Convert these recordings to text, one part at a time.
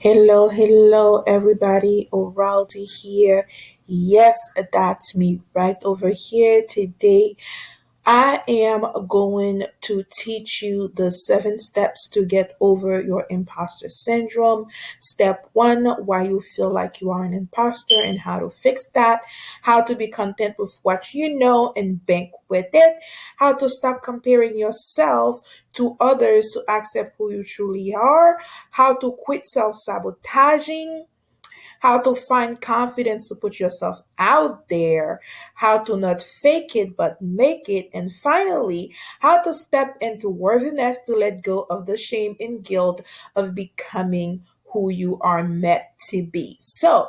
Hello, everybody. Oraldi here. Yes, that's me right over here today. I am going to teach you the 7 steps to get over your imposter syndrome. Step one, why you feel like you are an imposter and how to fix that, how to be content with what you know and bank with it, how to stop comparing yourself to others to accept who you truly are, how to quit self sabotaging, how to find confidence to put yourself out there, how to not fake it but make it, and finally, how to step into worthiness to let go of the shame and guilt of becoming who you are meant to be. So,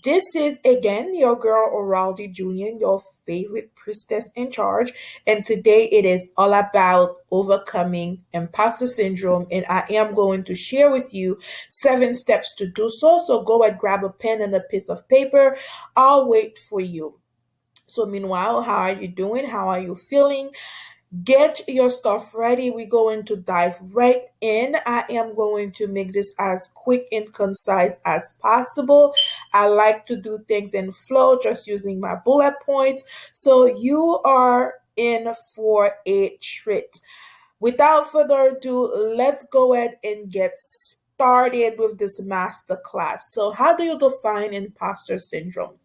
this is again your girl Oraldi Julian, your favorite priestess in charge, and today it is all about overcoming imposter syndrome. And I am going to share with you 7 steps to do so. So go and grab a pen and a piece of paper. I'll wait for you. So, meanwhile, how are you doing? How are you feeling? Get your stuff ready. We're going to dive right in. I am going to make this as quick and concise as possible. I like to do things in flow, just using my bullet points. So you are in for a treat. Without further ado, let's go ahead and get started with this master class. So, how do you define imposter syndrome?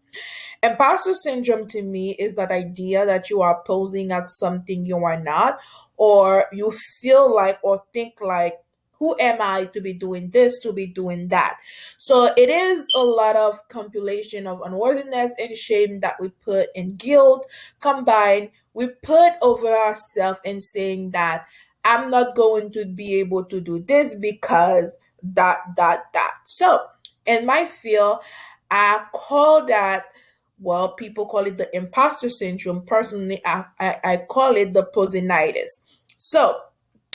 Imposter syndrome to me is that idea that you are posing as something you are not, or you feel like or think like, who am I to be doing this, to be doing that? So it is a lot of compilation of unworthiness and shame that we put in guilt combined. We put over ourselves and saying that I'm not going to be able to do this because that. So in my field, I call that, well, people call it the imposter syndrome. Personally, I call it the posinitis. So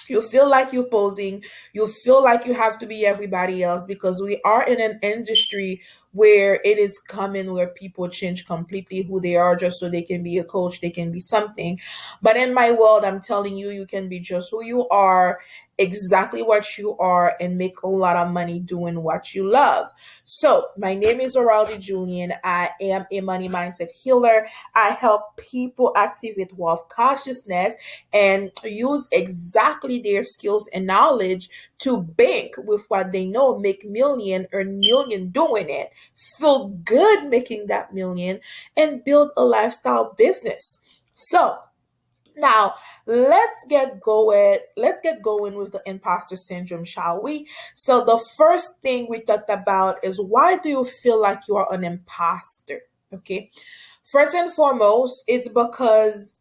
you feel like you're posing, you feel like you have to be everybody else because we are in an industry where it is common where people change completely who they are just so they can be a coach, they can be something. But in my world, I'm telling you, you can be just who you are, exactly what you are, and make a lot of money doing what you love. So, my name is Oraldi Julian. I am a money mindset healer. I help people activate wealth consciousness and use exactly their skills and knowledge to bank with what they know, make million, earn million doing it, feel good making that million, and build a lifestyle business. So, now, let's get going with the imposter syndrome, shall we? So the first thing we talked about is, why do you feel like you are an imposter? Okay. First and foremost, it's because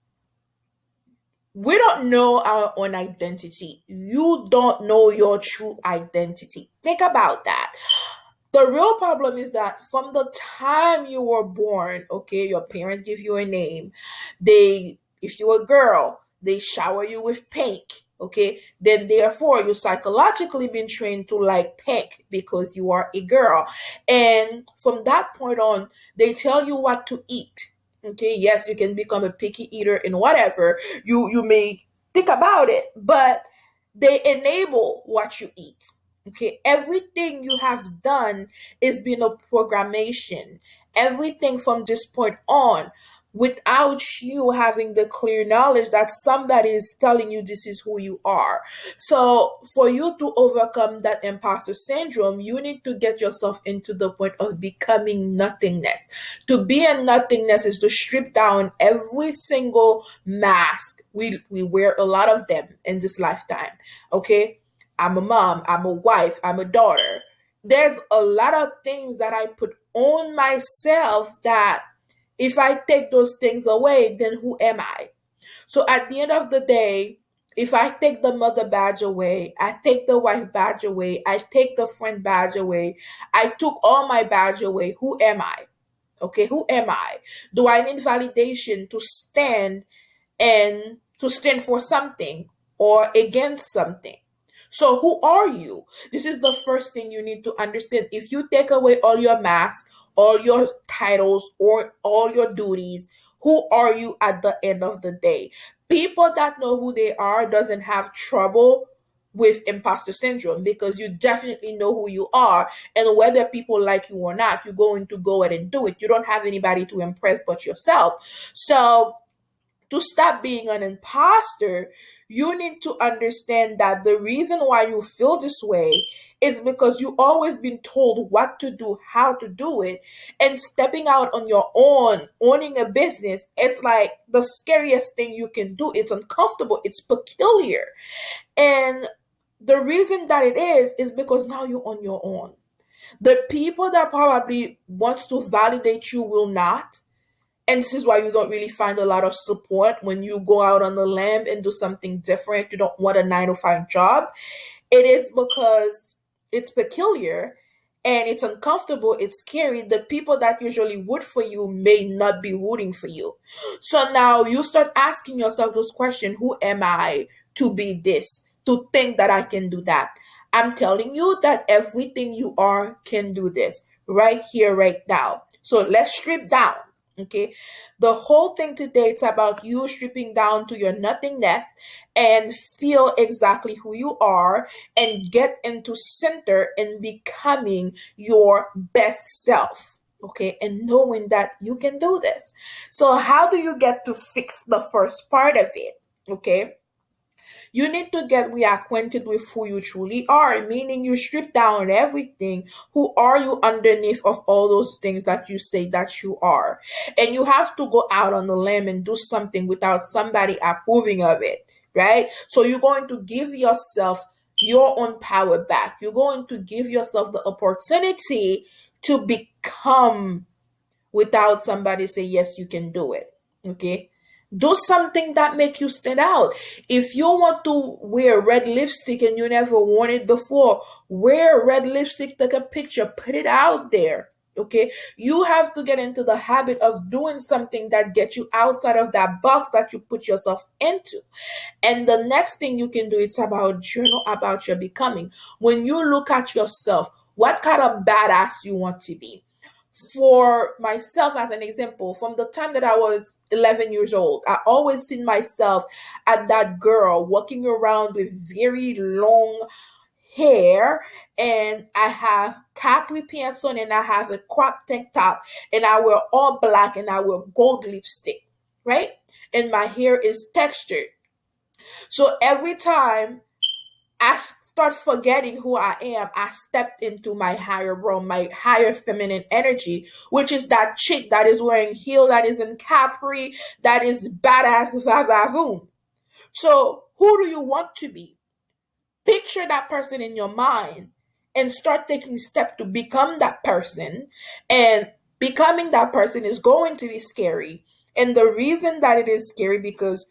we don't know our own identity. You don't know your true identity. Think about that. The real problem is that from the time you were born, okay, your parents give you a name. If you're a girl, they shower you with pink, okay? Then therefore, you psychologically been trained to like pink because you are a girl. And from that point on, they tell you what to eat. Okay, yes, you can become a picky eater and whatever. You may think about it, but they enable what you eat. Okay, everything you have done is been a programmation. Everything from this point on, without you having the clear knowledge that somebody is telling you this is who you are. So, for you to overcome that imposter syndrome, you need to get yourself into the point of becoming nothingness. To be in nothingness is to strip down every single mask. We wear a lot of them in this lifetime. Okay, I'm a mom, I'm a wife, I'm a daughter. There's a lot of things that I put on myself that if I take those things away, then who am I? So at the end of the day, if I take the mother badge away, I take the wife badge away, I take the friend badge away, I took all my badge away, who am I? Okay, who am I? Do I need validation to stand for something or against something? So, who are you? This is the first thing you need to understand. If you take away all your masks, all your titles, or all your duties, who are you at the end of the day? People that know who they are doesn't have trouble with imposter syndrome, because you definitely know who you are, and whether people like you or not, you're going to go ahead and do it. You don't have anybody to impress but yourself. So to stop being an imposter, you need to understand that the reason why you feel this way is because you always been told what to do, how to do it, and stepping out on your own, owning a business, it's like the scariest thing you can do. It's uncomfortable, it's peculiar. And the reason that it is because now you're on your own. The people that probably wants to validate you will not, and this is why you don't really find a lot of support when you go out on the limb and do something different. You don't want a 9 to 5 job. It is because it's peculiar and it's uncomfortable, it's scary. The people that usually root for you may not be rooting for you. So now you start asking yourself those questions: who am I to be this? To think that I can do that? I'm telling you that everything you are can do this right here, right now. So let's strip down. Okay, the whole thing today, it's about you stripping down to your nothingness and feel exactly who you are and get into center and becoming your best self. Okay, and knowing that you can do this. So how do you get to fix the first part of it? Okay, you need to get reacquainted with who you truly are, meaning you strip down everything. Who are you underneath of all those things that you say that you are? And you have to go out on the limb and do something without somebody approving of it, right? So you're going to give yourself your own power back. You're going to give yourself the opportunity to become without somebody say yes you can do it. Okay, do something that make you stand out. If you want to wear red lipstick and you never worn it before, wear red lipstick, take a picture, put it out there. Okay, you have to get into the habit of doing something that gets you outside of that box that you put yourself into. And the next thing you can do is about journal about your becoming. When you look at yourself, what kind of badass you want to be? For myself, as an example, from the time that I was 11 years old, I always seen myself as that girl walking around with very long hair, and I have capri pants on, and I have a crop tank top, and I wear all black, and I wear gold lipstick, right? And my hair is textured. So every time I start forgetting who I am, I stepped into my higher realm, my higher feminine energy, which is that chick that is wearing heel, that is in capri, that is badass vavavoom. So who do you want to be? Picture that person in your mind and start taking steps to become that person. And becoming that person is going to be scary. And the reason that it is scary, because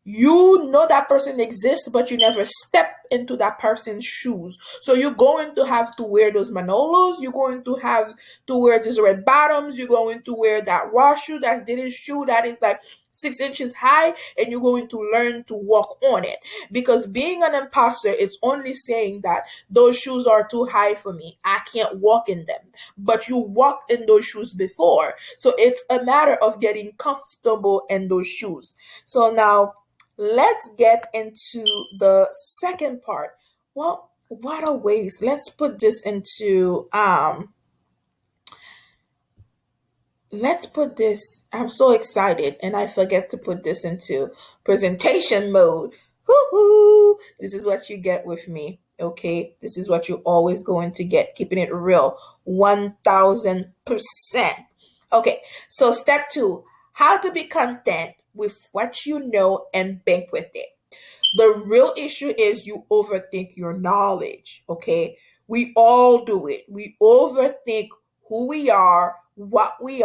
you know that person exists, but you never step into that person's shoes. So you're going to have to wear those Manolos. You're going to have to wear these red bottoms. You're going to wear that raw shoe, that didn't shoe that is like 6 inches high, and you're going to learn to walk on it. Because being an imposter, it's only saying that those shoes are too high for me. I can't walk in them. But you walked in those shoes before. So it's a matter of getting comfortable in those shoes. So now let's get into the second part. Well, what are ways? Let's put this into let's put this. I'm so excited and I forget to put this into presentation mode. Hoo-hoo. This is what you get with me. Okay, this is what you're always going to get. Keeping it real, 1000%. Okay, so step 2: how to be content with what you know and bank with it. The real issue is you overthink your knowledge, okay? We all do it. We overthink who we are, what we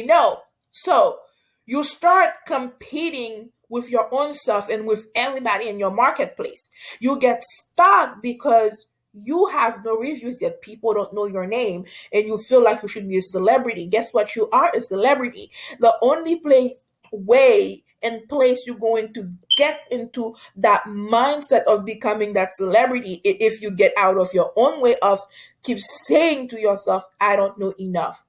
know. So you start competing with your own self and with everybody in your marketplace. You get stuck because you have no reviews yet. People don't know your name and you feel like you should be a celebrity. Guess what? You are a celebrity. The only way and place you're going to get into that mindset of becoming that celebrity if you get out of your own way of keep saying to yourself, I don't know enough.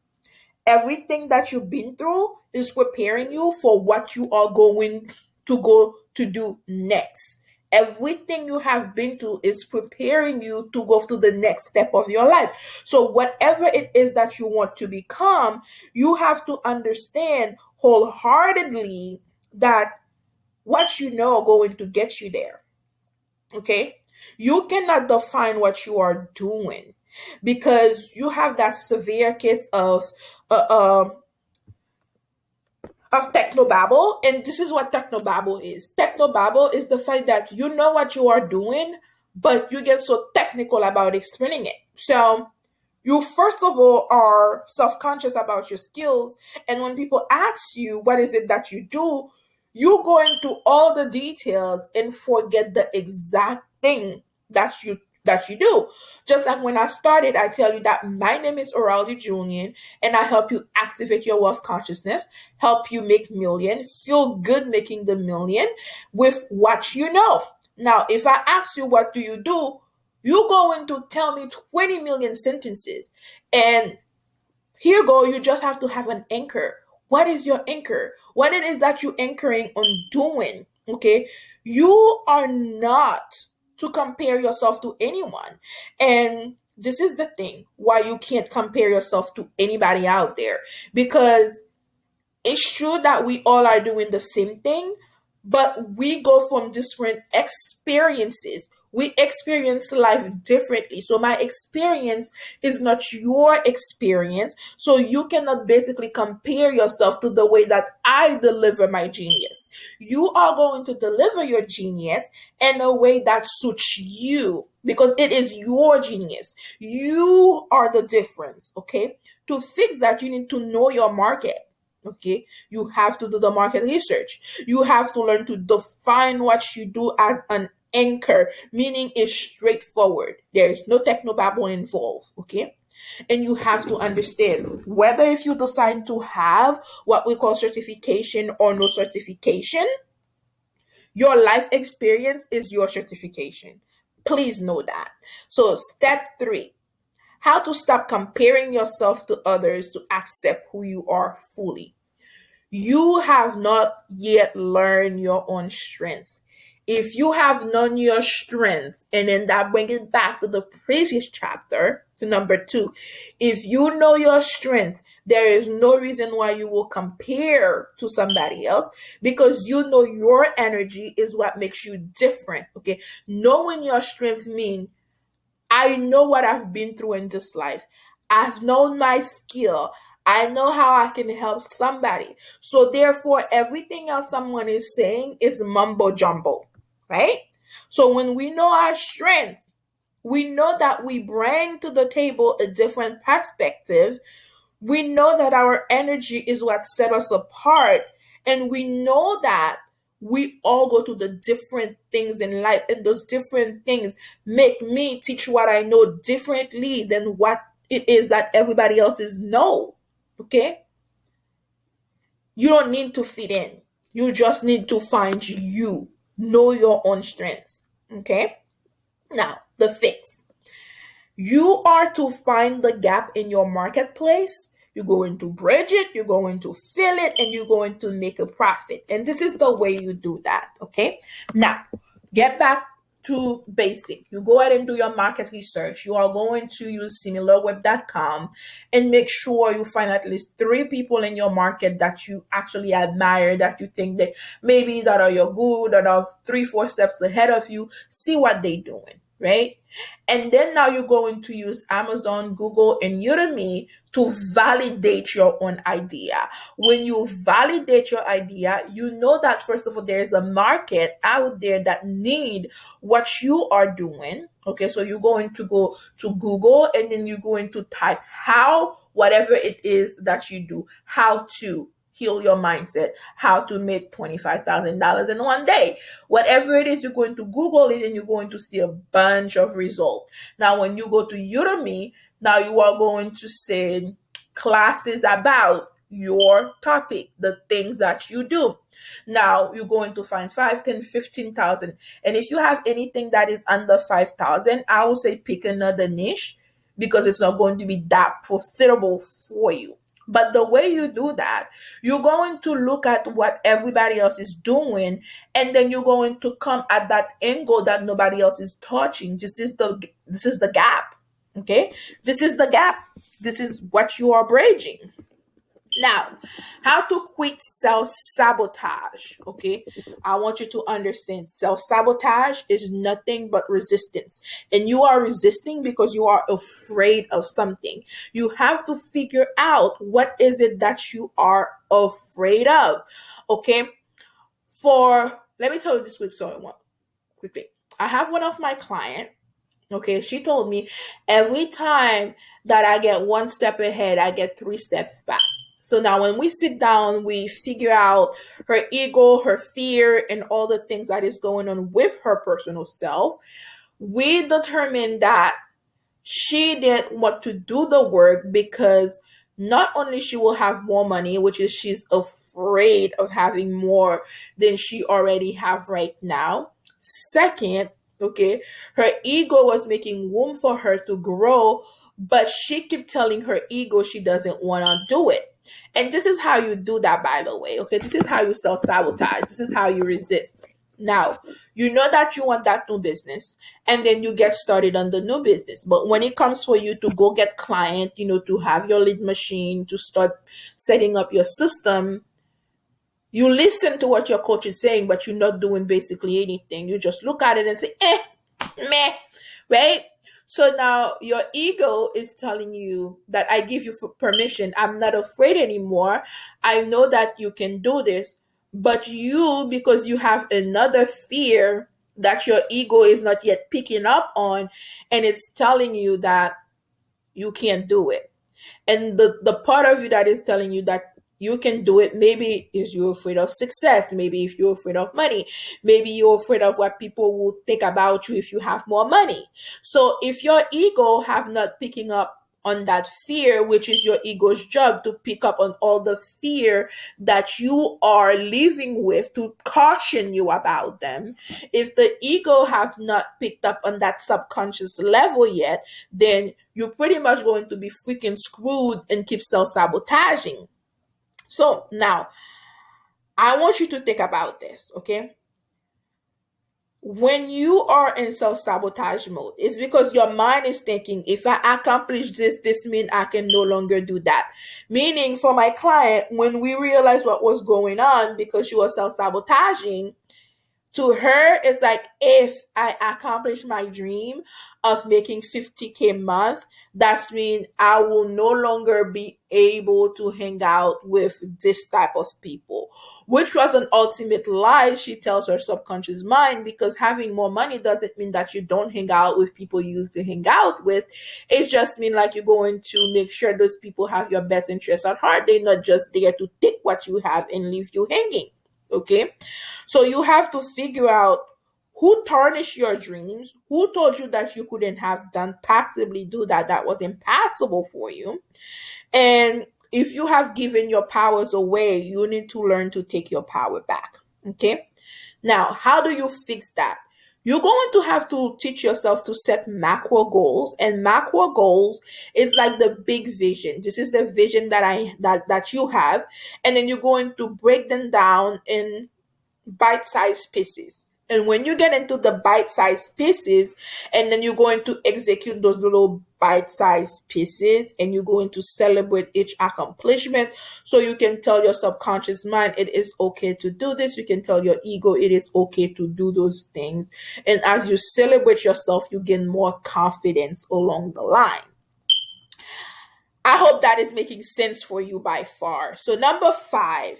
Everything that you've been through is preparing you for what you are going to go to do next. Everything you have been to is preparing you to go to the next step of your life. So whatever it is that you want to become, you have to understand wholeheartedly that what you know are going to get you there. Okay? You cannot define what you are doing because you have that severe case uh, uh, of technobabble, and this is what technobabble is. Technobabble is the fact that you know what you are doing, but you get so technical about explaining it. So you first of all are self-conscious about your skills, and when people ask you what is it that you do, you go into all the details and forget the exact thing that you do. Just like when I started, I tell you that my name is Oraldi Julian, and I help you activate your wealth consciousness, help you make millions, feel good making the million with what you know. Now, if I ask you what do you do, you're going to tell me 20 million sentences. And here you go, you just have to have an anchor. What is your anchor? What it is that you're anchoring on doing, okay? You are not to compare yourself to anyone. And this is the thing why you can't compare yourself to anybody out there, because it's true that we all are doing the same thing, but we go from different experiences. We experience life differently. So my experience is not your experience. So you cannot basically compare yourself to the way that I deliver my genius. You are going to deliver your genius in a way that suits you because it is your genius. You are the difference, okay? To fix that, you need to know your market. Okay, you have to do the market research. You have to learn to define what you do as an anchor, meaning it's straightforward. There is no technobabble involved. Okay, and you have to understand whether if you decide to have what we call certification or no certification, your life experience is your certification. Please know that. So, step three: how to stop comparing yourself to others to accept who you are fully. You have not yet learned your own strength. If you have known your strength, and then that brings it back to the previous chapter, to number two, if you know your strength, there is no reason why you will compare to somebody else because you know your energy is what makes you different. Okay, knowing your strength means I know what I've been through in this life. I've known my skill. I know how I can help somebody. So therefore, everything else someone is saying is mumbo jumbo, right? So when we know our strength, we know that we bring to the table a different perspective. We know that our energy is what set us apart, and we know that we all go to the different things in life, and those different things make me teach what I know differently than what it is that everybody else is know. Okay, you don't need to fit in, you just need to find you, know your own strengths. Okay, now the fix: you are to find the gap in your marketplace. You're going to bridge it, you're going to fill it, and you're going to make a profit. And this is the way you do that. Okay. Now, get back to basic. You go ahead and do your market research. You are going to use similarweb.com and make sure you find at least three people in your market that you actually admire, that you think that maybe that are your good, that are 3, 4 steps ahead of you. See what they're doing, right? And then now you're going to use Amazon, Google, and Udemy to validate your own idea. When you validate your idea, you know that first of all, there's a market out there that need what you are doing. Okay, so you're going to go to Google and then you're going to type how, whatever it is that you do, how to heal your mindset, how to make $25,000 in one day. Whatever it is, you're going to Google it and you're going to see a bunch of results. Now, when you go to Udemy, now you are going to say classes about your topic, the things that you do. Now you're going to find 5, 10, 15,000. And if you have anything that is under 5,000, I will say pick another niche because it's not going to be that profitable for you. But the way you do that, you're going to look at what everybody else is doing, and then you're going to come at that angle that nobody else is touching. This is the gap. Okay? This is the gap. This is what you are bridging. Now, how to quit self sabotage. Okay, I want you to understand self sabotage is nothing but resistance, and you are resisting because you are afraid of something. You have to figure out what is it that you are afraid of. Okay, for let me tell you this quick story. One quickly, I have one of my clients. Okay, she told me every time that I get one step ahead, I get three steps back. So now when we sit down, we figure out her ego, her fear, and all the things that is going on with her personal self. We determine that she didn't want to do the work because not only she will have more money, which is she's afraid of having more than she already have right now. Second, okay, her ego was making room for her to grow, but she kept telling her ego she doesn't want to do it. And this is how you do that, by the way. Okay, this is how you self sabotage. This is how you resist. Now, you know that you want that new business, and then you get started on the new business. But when it comes for you to go get client, to have your lead machine, to start setting up your system, you listen to what your coach is saying, but you're not doing basically anything. You just look at it and say, meh, right? So now your ego is telling you that I give you permission. I'm not afraid anymore. I know that you can do this. But you, because you have another fear that your ego is not yet picking up on, and it's telling you that you can't do it. And the part of you that is telling you that you can do it, maybe is you're afraid of success, maybe if you're afraid of money, maybe you're afraid of what people will think about you if you have more money. So if your ego have not picking up on that fear, which is your ego's job to pick up on all the fear that you are living with, to caution you about them, if the ego has not picked up on that subconscious level yet, then you're pretty much going to be freaking screwed and keep self sabotaging. So now, I want you to think about this, okay? When you are in self sabotage mode, it's because your mind is thinking, if I accomplish this, this means I can no longer do that. Meaning, for my client, when we realized what was going on because she was self sabotaging, to her it's like, if I accomplish my dream of making 50K a month, that means I will no longer be able to hang out with this type of people, which was an ultimate lie she tells her subconscious mind, because having more money doesn't mean that you don't hang out with people you used to hang out with. It just means like you're going to make sure those people have your best interests at heart. They're not just there to take what you have and leave you hanging. Okay, so you have to figure out who tarnished your dreams, who told you that you couldn't have done, possibly do that, that was impossible for you. And if you have given your powers away, you need to learn to take your power back. Okay, now how do you fix that? You're going to have to teach yourself to set macro goals, and macro goals is like the big vision. This is the vision that you have, and then you're going to break them down in bite-sized pieces. And when you get into the bite-sized pieces, and then you're going to execute those little bite-sized pieces, and you're going to celebrate each accomplishment, so you can tell your subconscious mind it is okay to do this. You can tell your ego it is okay to do those things. And as you celebrate yourself, you gain more confidence along the line. I hope that is making sense for you by far. So, number 5,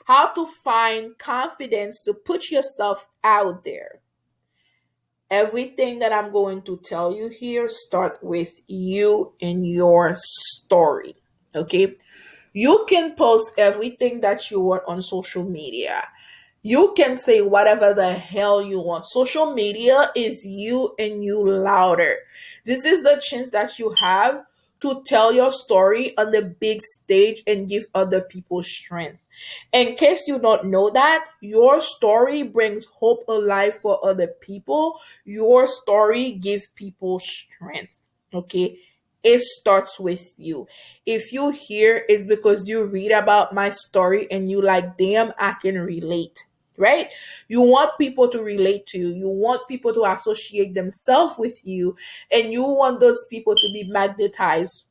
how to find confidence to put yourself out there. Everything that I'm going to tell you here start with you and your story. Okay? You can post everything that you want on social media. You can say whatever the hell you want. Social media is you and you louder. This is the chance that you have to tell your story on the big stage and give other people strength. In case you don't know that, your story brings hope alive for other people. Your story gives people strength. Okay? It starts with you. If you hear, it's because you read about my story and you like, damn, I can relate, right? You want people to relate to you. You want people to associate themselves with you, and you want those people to be magnetized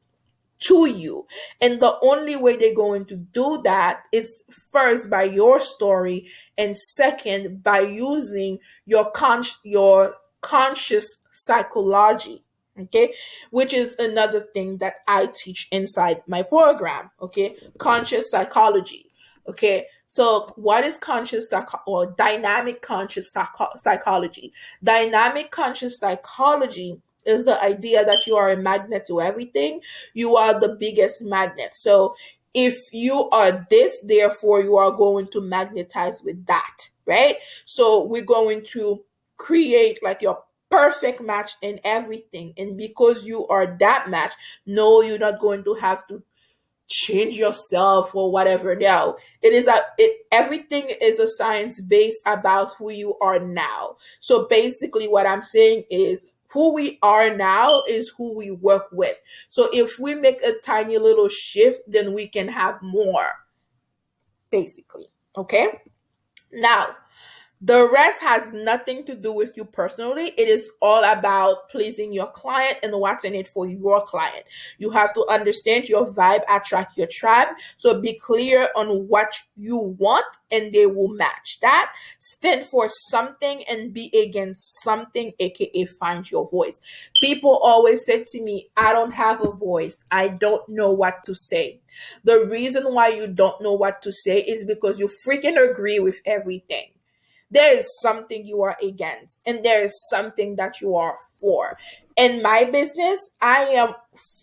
to you. And the only way they're going to do that is first by your story, and second by using your conscious psychology. Okay, which is another thing that I teach inside my program. Okay, conscious psychology. Okay, so what is or dynamic conscious psychology? Dynamic conscious psychology is the idea that you are a magnet to everything. You are the biggest magnet. So if you are this, therefore you are going to magnetize with that, right? So we're going to create like your perfect match in everything. And because you are that match, no, you're not going to have to change yourself or whatever. No, everything is a science based about who you are now. So basically what I'm saying is who we are now is who we work with. So if we make a tiny little shift, then we can have more, basically. Okay, now the rest has nothing to do with you personally. It is all about pleasing your client and what's in it for your client. You have to understand your vibe attract your tribe. So be clear on what you want and they will match that. Stand for something and be against something, aka find your voice. People always say to me, I don't have a voice. I don't know what to say. The reason why you don't know what to say is because you freaking agree with everything. There is something you are against and there is something that you are for. In my business, I am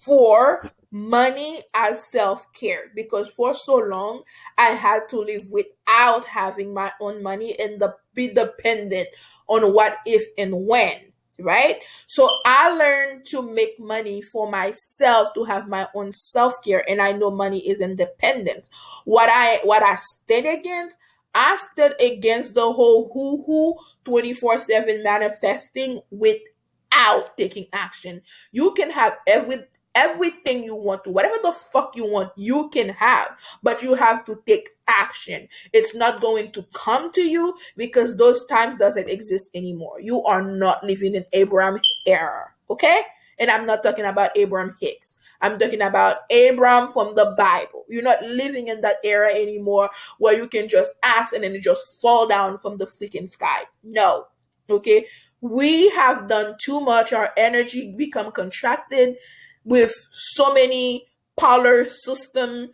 for money as self-care because for so long I had to live without having my own money and be dependent on what if and when, right? So I learned to make money for myself to have my own self-care, and I know money is independence. What I stand against, I stood against the whole who 24/7 manifesting without taking action. You can have everything you want to, whatever the fuck you want, you can have, but you have to take action. It's not going to come to you because those times doesn't exist anymore. You are not living in Abraham era, okay? And I'm not talking about Abraham Hicks. I'm talking about Abraham from the Bible. You're not living in that era anymore where you can just ask and then it just fall down from the freaking sky. No. Okay. We have done too much. Our energy become contracted with so many polar system.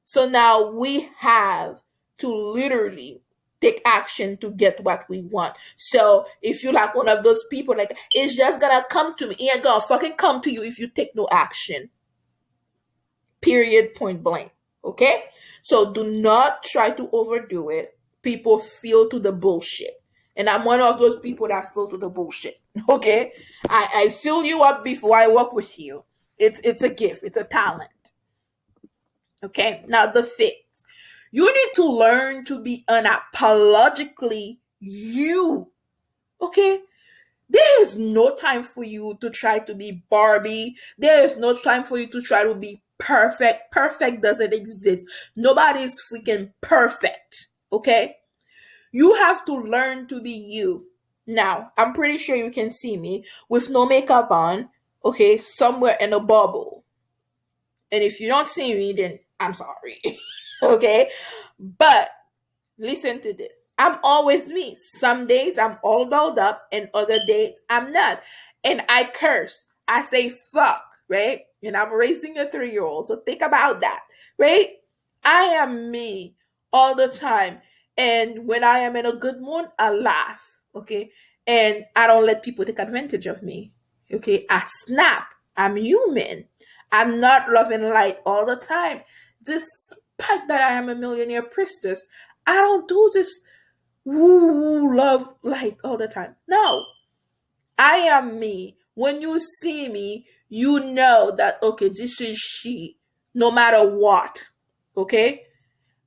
So now we have to literally take action to get what we want. So if you're like one of those people, like it's just gonna come to me, it ain't gonna fucking come to you if you take no action. Period, point blank. Okay? So do not try to overdo it. People feel to the bullshit. And I'm one of those people that feel to the bullshit. Okay? I fill you up before I work with you. It's a gift, it's a talent. Okay? Now the fifth. You need to learn to be unapologetically you. Okay? There is no time for you to try to be Barbie. There is no time for you to try to be perfect. Perfect doesn't exist. Nobody is freaking perfect. Okay? You have to learn to be you. Now, I'm pretty sure you can see me with no makeup on, okay, somewhere in a bubble. And if you don't see me, then I'm sorry. Okay? But listen to this. I'm always me. Some days I'm all dolled up, and other days I'm not. And I curse. I say fuck, right? And I'm raising a 3-year old. So think about that, right? I am me all the time. And when I am in a good mood, I laugh, okay? And I don't let people take advantage of me, okay? I snap. I'm human. I'm not love and light all the time. Despite that I am a millionaire priestess, I don't do this woo love light all the time. No, I am me. When you see me, you know that, okay, this is she, no matter what. Okay?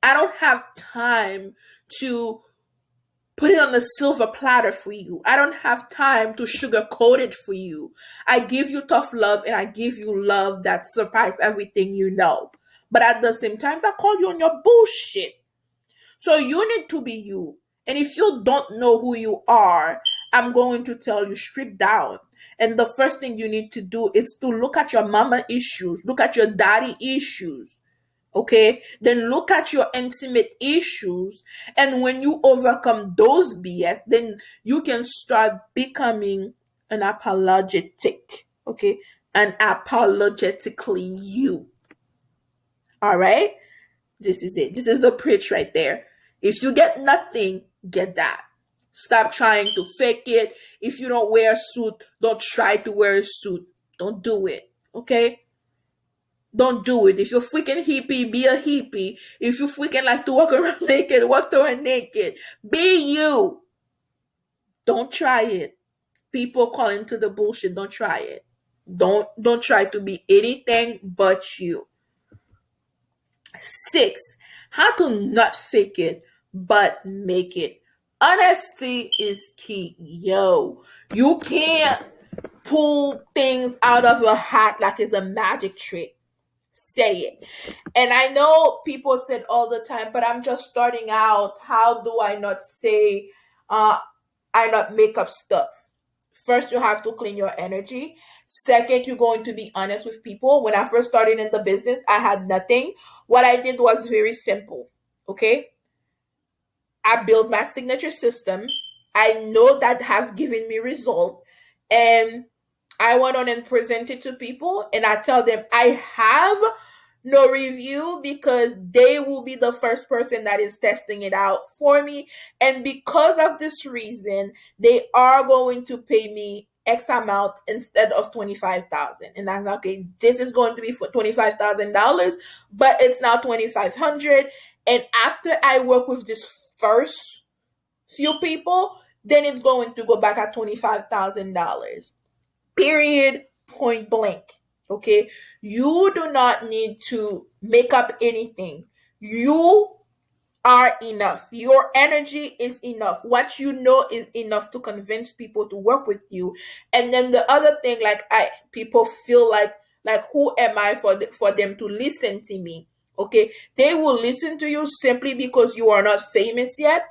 I don't have time to put it on a silver platter for you. I don't have time to sugarcoat it for you. I give you tough love and I give you love that surpasses everything you know. But at the same time, I call you on your bullshit. So you need to be you. And if you don't know who you are, I'm going to tell you strip down. And the first thing you need to do is to look at your mama issues, look at your daddy issues. Okay, then look at your intimate issues, and when you overcome those BS, then you can start becoming an apologetic. Okay, an apologetically you. All right, this is it. This is the preach right there. If you get nothing, get that. Stop trying to fake it. If you don't wear a suit, don't try to wear a suit. Don't do it. Okay, don't do it. If you're freaking hippie, be a hippie. If you freaking like to walk around naked, walk around naked. Be you. Don't try it. People call into the bullshit. Don't try it. Don't try to be anything but you. 6, how to not fake it but make it. Honesty is key. Yo, you can't pull things out of a hat like it's a magic trick. Say it. And I know people said all the time, but I'm just starting out. How do I not say, I not make up stuff? First, you have to clean your energy. Second, you're going to be honest with people. When I first started in the business, I had nothing. What I did was very simple. Okay. I built my signature system. I know that has given me result. And I went on and presented to people, and I tell them I have no review because they will be the first person that is testing it out for me. And because of this reason, they are going to pay me X amount instead of 25,000. And I was like, okay, this is going to be for $25,000, but it's now 2,500. And after I work with this first few people, then it's going to go back at $25,000. Period, point blank. Okay, you do not need to make up anything. You are enough. Your energy is enough. What you know is enough to convince people to work with you. And then the other thing, like people feel like who am I for them to listen to me? Okay, they will listen to you simply because you are not famous yet.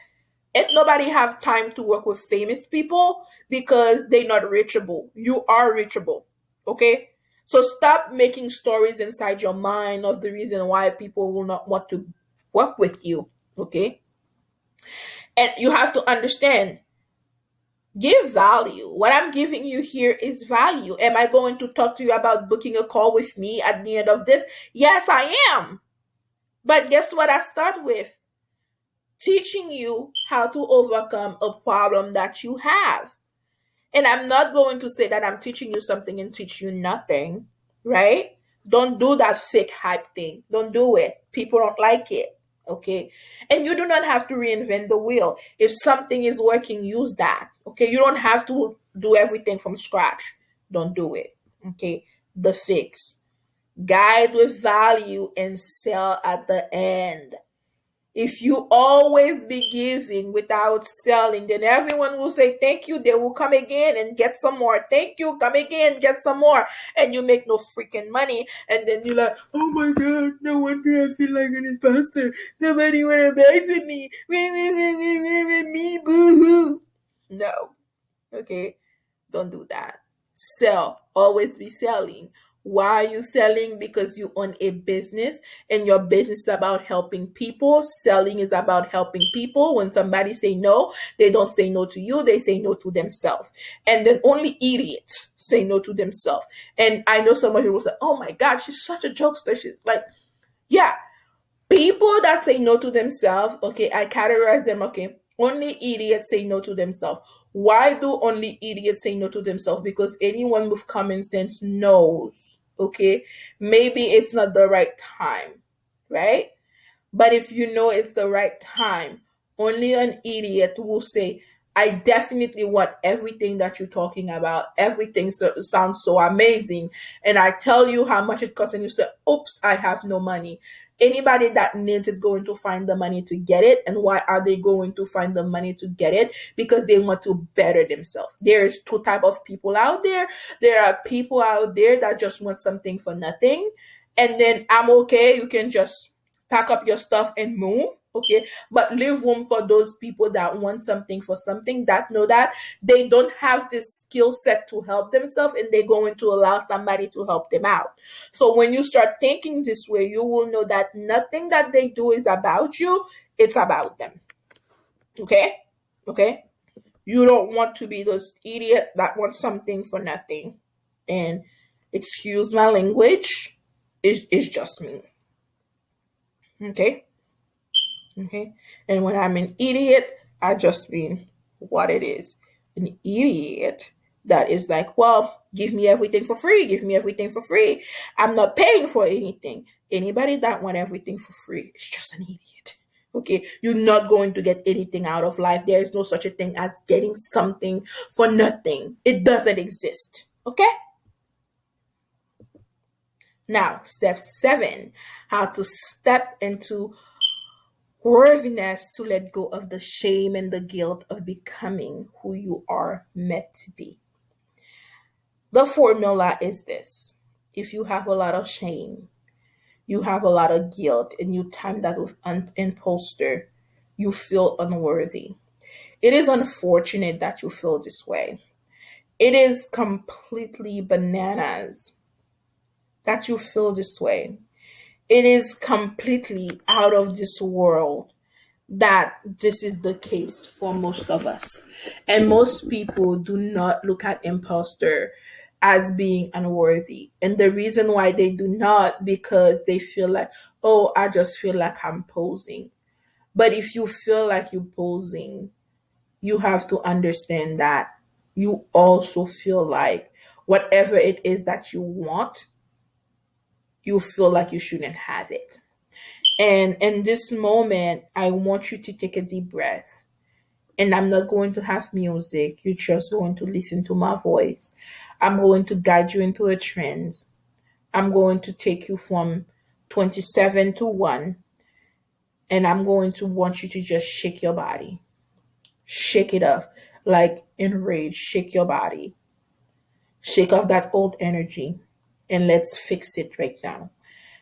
And nobody have time to work with famous people because they're not reachable. You are reachable. Okay? So stop making stories inside your mind of the reason why people will not want to work with you. Okay? And you have to understand, give value. What I'm giving you here is value. Am I going to talk to you about booking a call with me at the end of this? Yes, I am. But guess what I start with? Teaching you how to overcome a problem that you have. And I'm not going to say that I'm teaching you something and teach you nothing, right? Don't do that fake hype thing. Don't do it. People don't like it, okay? And you do not have to reinvent the wheel. If something is working, use that, okay? You don't have to do everything from scratch. Don't do it, okay? The fix. Guide with value and sell at the end. If you always be giving without selling, then everyone will say thank you. They will come again and get some more. Thank you, come again, get some more. And you make no freaking money. And then you're like, oh my God, no wonder I feel like an imposter. Nobody want to buy from me. Me, boo-hoo. No. Okay? Don't do that. Sell. Always be selling. Why are you selling? Because you own a business and your business is about helping people. Selling is about helping people. When somebody say no, they don't say no to you. They say no to themselves. And then only idiots say no to themselves. And I know some people say, oh my God, she's such a jokester. She's like, yeah, people that say no to themselves, okay, I categorize them, okay, only idiots say no to themselves. Why do only idiots say no to themselves? Because anyone with common sense knows, okay, maybe it's not the right time, right? But if you know it's the right time, only an idiot will say, I definitely want everything that you're talking about. Everything sounds so amazing. And I tell you how much it costs, and you say, oops, I have no money. Anybody that needs it going to find the money to get it. And why are they going to find the money to get it? Because they want to better themselves. There's two type of people out there. There are people out there that just want something for nothing, and then I'm okay, you can just pack up your stuff and move. Okay, but leave room for those people that want something for something, that know that they don't have this skill set to help themselves, and they're going to allow somebody to help them out. So when you start thinking this way, you will know that nothing that they do is about you, it's about them. Okay? Okay? You don't want to be those idiot that want something for nothing. And excuse my language, it's just me. Okay? Okay? And when I'm an idiot, I just mean what it is. An idiot that is like, well, give me everything for free, give me everything for free. I'm not paying for anything. Anybody that want everything for free is just an idiot. Okay, you're not going to get anything out of life. There is no such a thing as getting something for nothing. It doesn't exist. Okay? Now, step 7, how to step into worthiness, to let go of the shame and the guilt of becoming who you are meant to be. The formula is this: if you have a lot of shame, you have a lot of guilt, and you time that with an imposter, you feel unworthy. It is unfortunate that you feel this way. It is completely bananas that you feel this way. It is completely out of this world that this is the case for most of us. And most people do not look at imposter as being unworthy. And the reason why they do not, because they feel like, oh, I just feel like I'm posing. But if you feel like you're posing, you have to understand that you also feel like whatever it is that you want, you feel like you shouldn't have it. And in this moment, I want you to take a deep breath. And I'm not going to have music. You're just going to listen to my voice. I'm going to guide you into a trance. I'm going to take you from 27 to 1. And I'm going to want you to just shake your body. Shake it off. Like in rage, shake your body. Shake off that old energy. And let's fix it right now.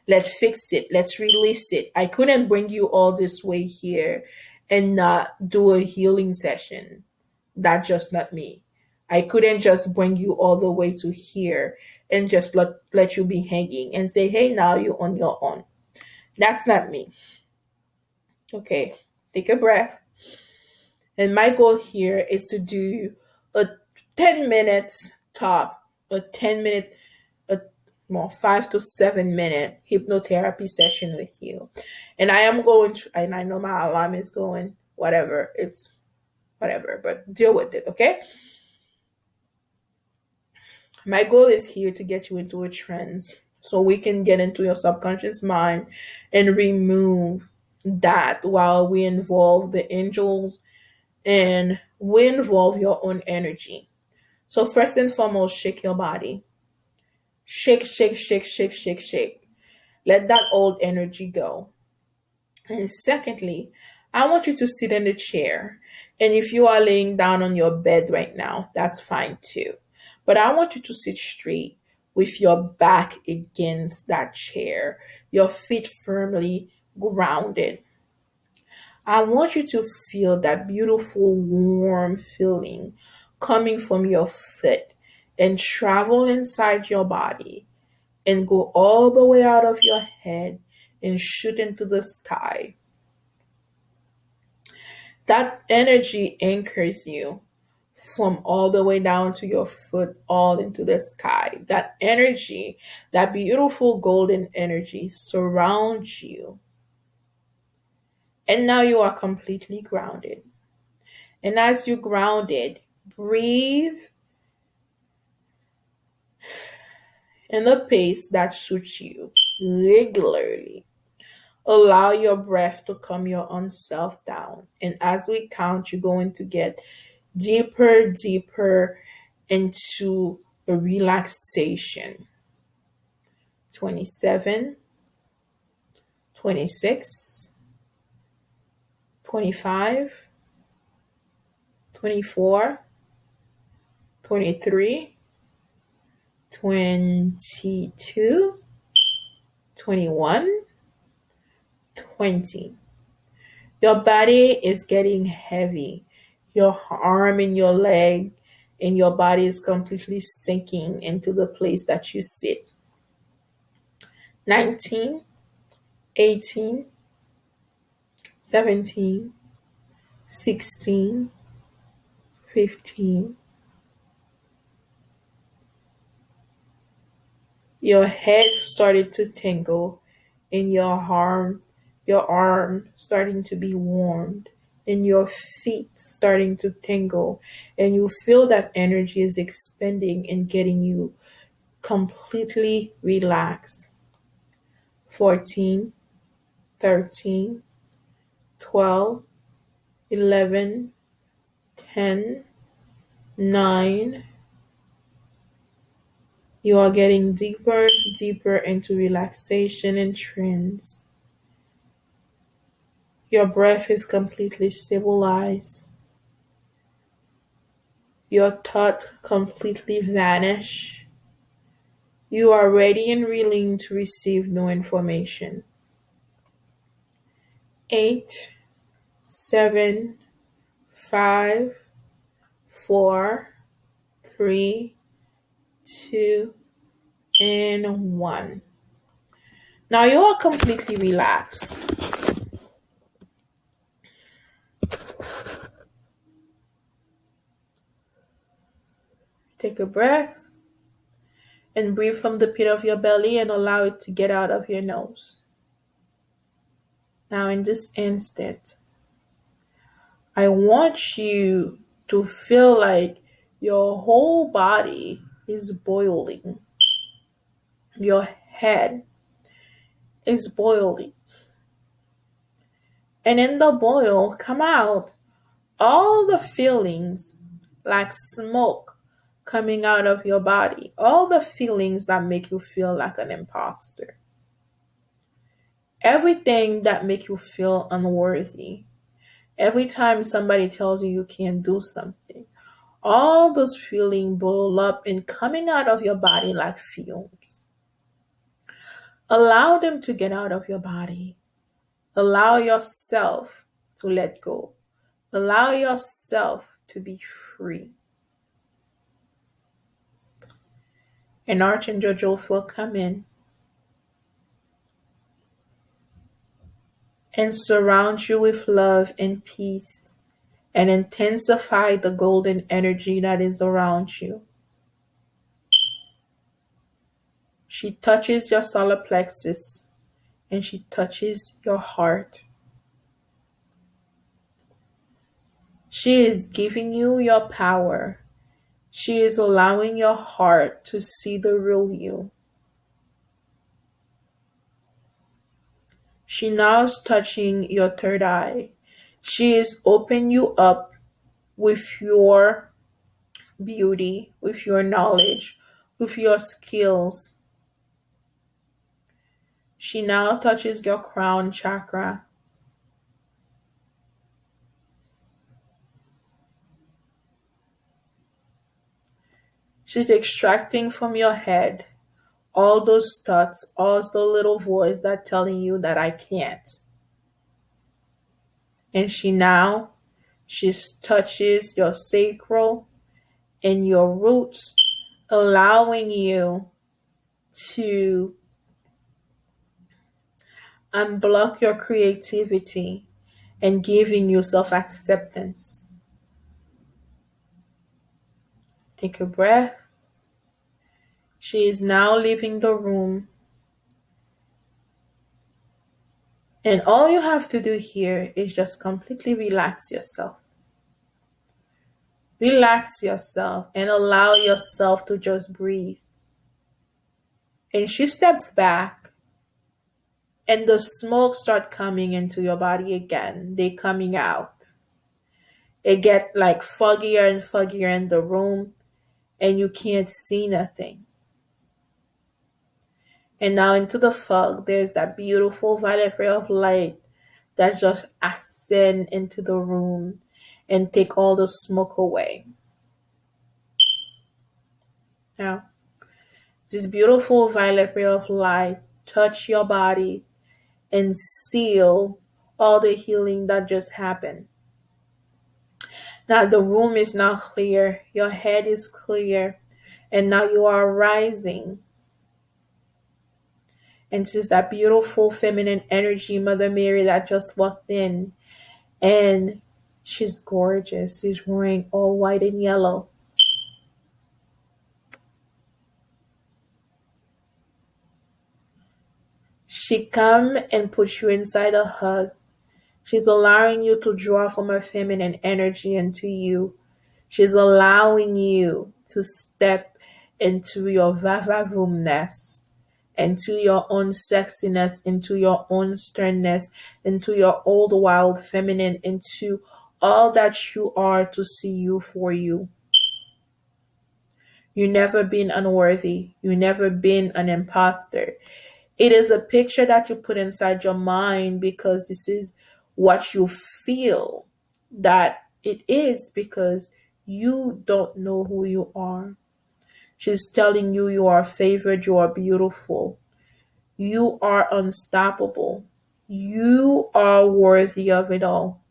Let's fix it. Let's release it. I couldn't bring you all this way here and not do a healing session. That's just not me. I couldn't just bring you all the way to here and just let you be hanging and say, hey, now you're on your own. That's not me. Okay, take a breath. And my goal here is to do a 10 minutes top, a 10 minute, a well, 5 to 7 minute hypnotherapy session with you. And I am going to, and I know my alarm is going, whatever, it's whatever, but deal with it, okay? My goal is here to get you into a trance so we can get into your subconscious mind and remove that while we involve the angels and we involve your own energy. So, first and foremost, shake your body. Shake, shake, shake, shake, shake, shake. Let that old energy go. And secondly, I want you to sit in the chair. And if you are laying down on your bed right now, that's fine too. But I want you to sit straight with your back against that chair, your feet firmly grounded. I want you to feel that beautiful, warm feeling coming from your foot and travel inside your body and go all the way out of your head and shoot into the sky. That energy anchors you from all the way down to your foot, all into the sky. That energy, that beautiful golden energy surrounds you. And now you are completely grounded. And as you're grounded, breathe in the pace that suits you regularly. Allow your breath to calm your own self down. And as we count, you're going to get deeper, deeper into a relaxation. 27, 26, 25, 24, 23, 22, 21, 20. Your body is getting heavy. Your arm and your leg and your body is completely sinking into the place that you sit. 19, 18, 17, 16, 15. Your head started to tingle and your arm starting to be warmed and your feet starting to tingle, and you feel that energy is expanding and getting you completely relaxed. 14, 13, 12, 11, 10, 9. You are getting deeper, deeper into relaxation and trance. Your breath is completely stabilized. Your thoughts completely vanish. You are ready and willing to receive new information. 8, 7, 5, 4, 3, 2, and 1. Now you are completely relaxed. Take a breath and breathe from the pit of your belly and allow it to get out of your nose. Now, in this instant, I want you to feel like your whole body is boiling. Your head is boiling. And in the boil, come out all the feelings like smoke coming out of your body. All the feelings that make you feel like an imposter. Everything that make you feel unworthy. Every time somebody tells you you can't do something, all those feelings boil up and coming out of your body like fumes. Allow them to get out of your body. Allow yourself to let go. Allow yourself to be free. And Archangel Joseph will come in and surround you with love and peace and intensify the golden energy that is around you. She touches your solar plexus and she touches your heart. She is giving you your power. She is allowing your heart to see the real you. She now is touching your third eye. She is opening you up with your beauty, with your knowledge, with your skills. She now touches your crown chakra. She's extracting from your head all those thoughts, all the little voice that telling you that I can't. And she touches your sacral and your roots, allowing you to unblock your creativity and giving you self-acceptance. Take a breath. She is now leaving the room. And all you have to do here is just completely relax yourself. Relax yourself and allow yourself to just breathe. And she steps back and the smoke start coming into your body again. They coming out. It get like foggier and foggier in the room and you can't see nothing. And now into the fog, there's that beautiful violet ray of light that just ascend into the room and take all the smoke away. Now, this beautiful violet ray of light touch your body and seal all the healing that just happened. Now the room is now clear, your head is clear, and now you are rising. And this is that beautiful feminine energy, Mother Mary, that just walked in. And she's gorgeous. She's wearing all white and yellow. She come and puts you inside a hug. She's allowing you to draw from her feminine energy into you. She's allowing you to step into your vavavoomness, into your own sexiness, into your own sternness, into your old wild feminine, into all that you are to see you for you. You never been unworthy. You never been an imposter. It is a picture that you put inside your mind because this is what you feel that it is because you don't know who you are. She's telling you you are favored, you are beautiful, you are unstoppable, you are worthy of it all.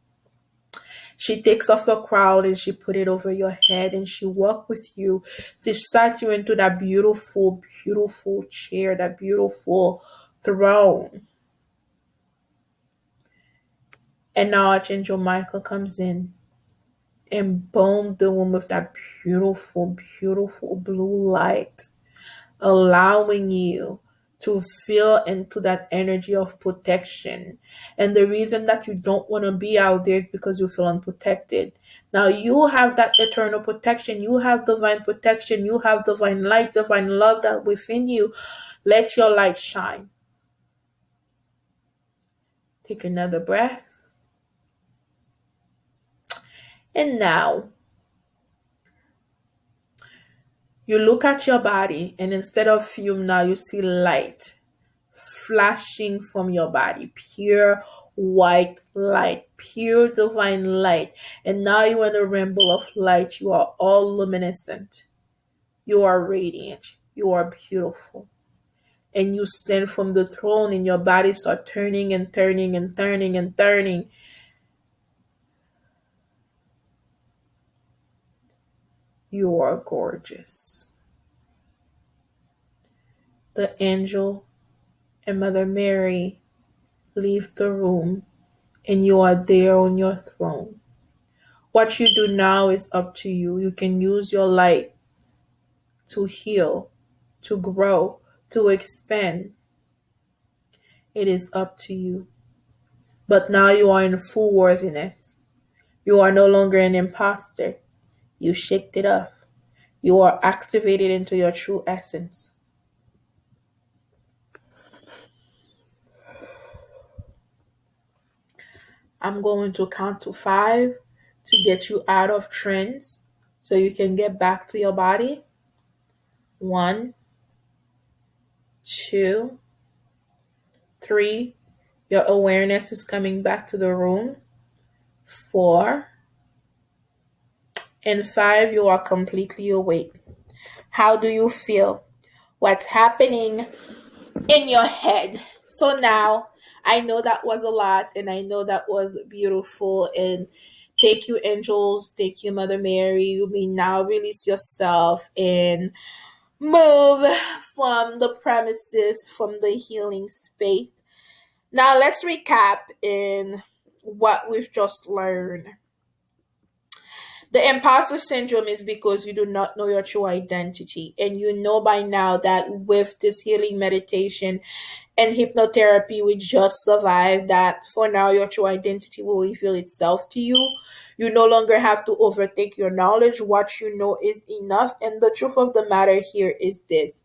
She takes off a crown and she put it over your head and she walked with you. She sat you into that beautiful, beautiful chair, that beautiful throne. And now Archangel Michael comes in and bombed the room with that beautiful, beautiful blue light, allowing you to feel into that energy of protection. And the reason that you don't want to be out there is because you feel unprotected. Now you have that eternal protection. You have divine protection. You have divine light, divine love that within you. Let your light shine. Take another breath. And now you look at your body, and instead of fume, now you see light flashing from your body, pure white light, pure divine light. And now you're in a rainbow of light. You are all luminescent. You are radiant. You are beautiful. And you stand from the throne, and your body start turning and turning and turning and turning. You are gorgeous. The angel and Mother Mary leave the room, and you are there on your throne. What you do now is up to you. You can use your light to heal, to grow, to expand. It is up to you. But now you are in full worthiness. You are no longer an imposter. You shaked it off. You are activated into your true essence. I'm going to count to 5 to get you out of trance so you can get back to your body. 1, 2, 3. Your awareness is coming back to the room. 4 and 5. You are completely awake. How do you feel? What's happening in your head? So now I know that was a lot and I know that was beautiful. And thank you, angels. Thank you, Mother Mary. You may now release yourself and move from the premises, from the healing space. Now let's recap in what we've just learned. The imposter syndrome is because you do not know your true identity. And you know by now that with this healing meditation and hypnotherapy, we just survived that for now your true identity will reveal itself to you. You no longer have to overtake your knowledge. What you know is enough. And the truth of the matter here is this: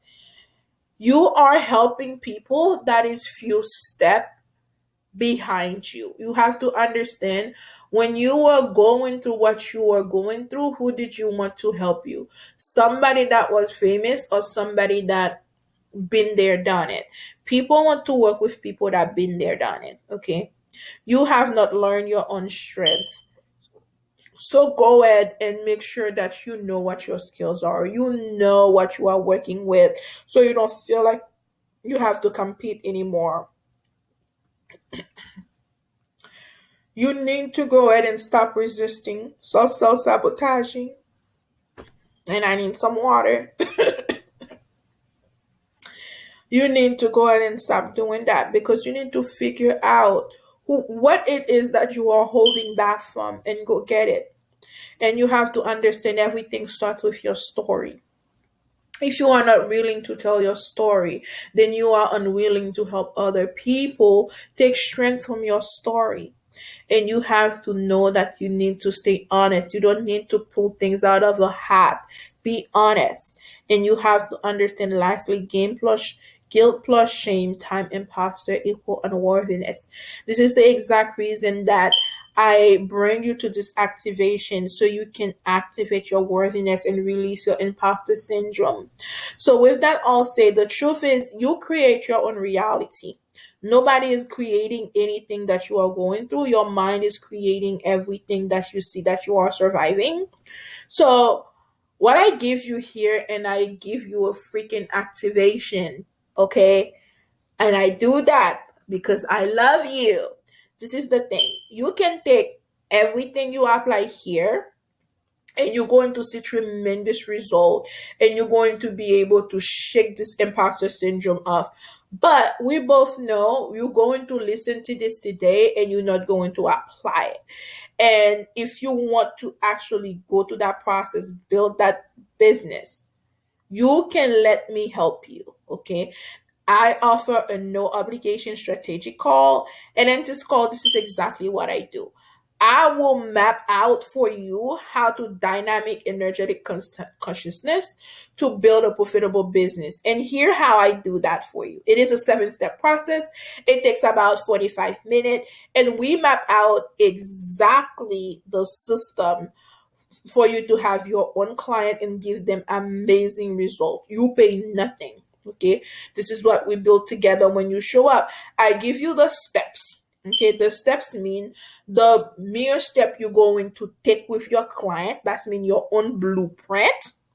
you are helping people that is few steps behind you. You have to understand, when you were going through what you were going through, who did you want to help you? Somebody that was famous or somebody that been there, done it. People want to work with people that been there, done it. Okay. You have not learned your own strength. So go ahead and make sure that you know what your skills are. You know what you are working with. So you don't feel like you have to compete anymore. You need to go ahead and stop resisting, so self sabotaging. And I need some water. You need to go ahead and stop doing that because you need to figure out what it is that you are holding back from and go get it. And you have to understand everything starts with your story. If you are not willing to tell your story, then you are unwilling to help other people take strength from your story. And you have to know that you need to stay honest. You don't need to pull things out of a hat. Be honest. And you have to understand lastly, guilt plus shame time imposter equal unworthiness. This is the exact reason that I bring you to this activation so you can activate your worthiness and release your imposter syndrome. So with that all said, the truth is you create your own reality. Nobody is creating anything that you are going through. Your mind is creating everything that you see that you are surviving. So, what I give you here, and I give you a freaking activation, okay? And I do that because I love you. This is the thing. You can take everything you apply here and you're going to see tremendous result and you're going to be able to shake this imposter syndrome off, but we both know you're going to listen to this today and you're not going to apply it. And if you want to actually go through that process, build that business, you can let me help you. Okay, I offer a no obligation strategic call. And in this call, this is exactly what I do. I will map out for you how to dynamic energetic consciousness to build a profitable business. And here how I do that for you. It is a 7-step process. It takes about 45 minutes and we map out exactly the system for you to have your own client and give them amazing results. You pay nothing. Okay, this is what we build together when you show up. I give you the steps. Okay, the steps mean the mere step you're going to take with your client. That's mean your own blueprint.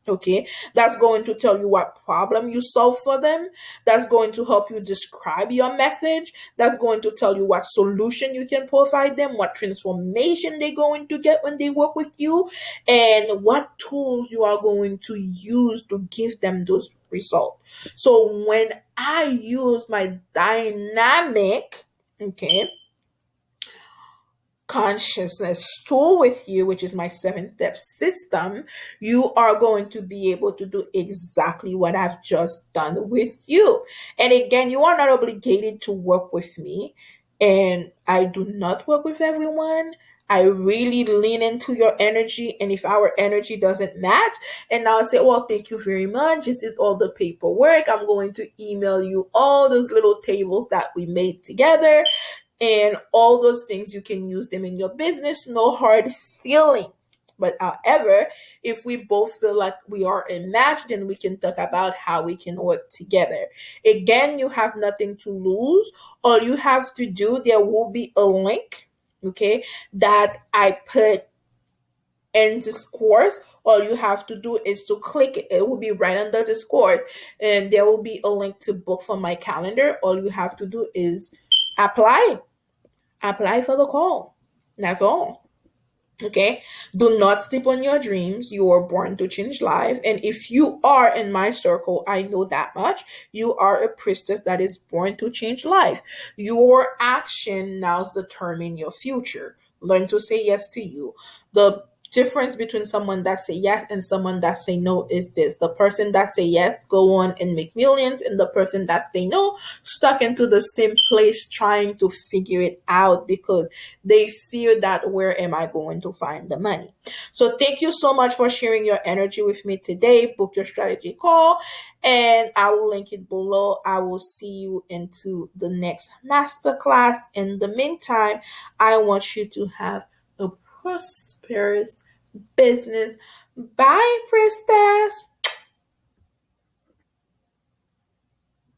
Okay, that's going to tell you what problem you solve for them. That's going to help you describe your message. That's going to tell you what solution you can provide them, what transformation they're going to get when they work with you, and what tools you are going to use to give them those results. So when I use my dynamic, okay, consciousness tool with you, which is my 7-step system, you are going to be able to do exactly what I've just done with you. And again, you are not obligated to work with me, and I do not work with everyone. I really lean into your energy, and if our energy doesn't match, and I'll say, well, thank you very much. This is all the paperwork. I'm going to email you all those little tables that we made together and all those things. You can use them in your business, no hard feeling. But however, if we both feel like we are a match, then we can talk about how we can work together. Again, you have nothing to lose. All you have to do, there will be a link, okay, that I put in this course. All you have to do is to click it. It will be right under this course, and there will be a link to book from my calendar. All you have to do is apply apply for the call. That's all. Okay. Do not sleep on your dreams. You are born to change life. And if you are in my circle, I know that much. You are a priestess that is born to change life. Your action now determine your future. Learn to say yes to you. The difference between someone that say yes and someone that say no is this: the person that say yes go on and make millions, and the person that say no stuck into the same place trying to figure it out because they fear that where am I going to find the money. So thank you so much for sharing your energy with me today. Book your strategy call and I will link it below. I will see you into the next masterclass. In the meantime, I want you to have a prosperous business. Bye, priestess.